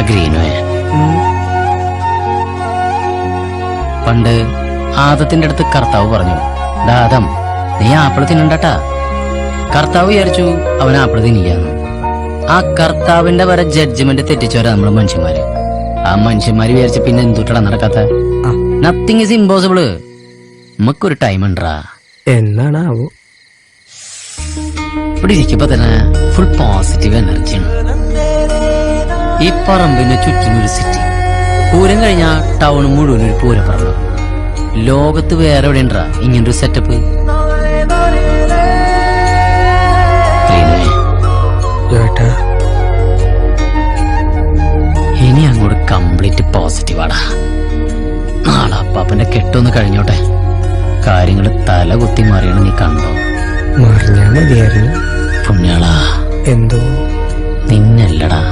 ഗ്രീനുവേ, പണ്ട് ആദത്തിന്റെ അടുത്ത് കർത്താവ് പറഞ്ഞു, ആദം നീ ആപ്പിള് തിന്നണ്ടട്ടാ. കർത്താവ് വിചാരിച്ചു അവൻ ആപ്പിള് തിന്നിക്കാന്ന്. ആ കർത്താവിന്റെ വരെ ജഡ്ജ്മെന്റ് തെറ്റിച്ചവരാ നമ്മള് മനുഷ്യന്മാര്. ആ മനുഷ്യന്മാര് വിചാരിച്ച പിന്നെ എന്തുട്ടടാ നടക്കാത്ത? Nothing is impossible. നമുക്കൊരു ടൈം ഉണ്ടാ. എന്നാണാവോ? ഇവിടെ ഇരിക്കുമ്പോ തന്നെ ഫുൾ പോസിറ്റീവ് എനർജിയാണ്. ഈ പറമ്പിന്റെ ചുറ്റിനൊരു സിറ്റി, പൂരം കഴിഞ്ഞാ ടൗൺ മുഴുവൻ ഒരു പൂരപ്പറമ്പ്. ലോകത്ത് വേറെ എവിടെ ഉണ്ടാ ഇങ്ങനൊരു സെറ്റപ്പ്? ഇനി അങ്ങോട്ട് കംപ്ലീറ്റ് പോസിറ്റീവാടാ. നാളെ അപ്പാപ്പന്റെ കെട്ടൊന്ന് കഴിഞ്ഞോട്ടെ. കാര്യങ്ങള് തല കുത്തി മറിയണം. നീ കണ്ടോ? മറിഞ്ഞാ മതിയായിരുന്നു. പുണ്യാളാ, എന്തോ നിന്നല്ലടാ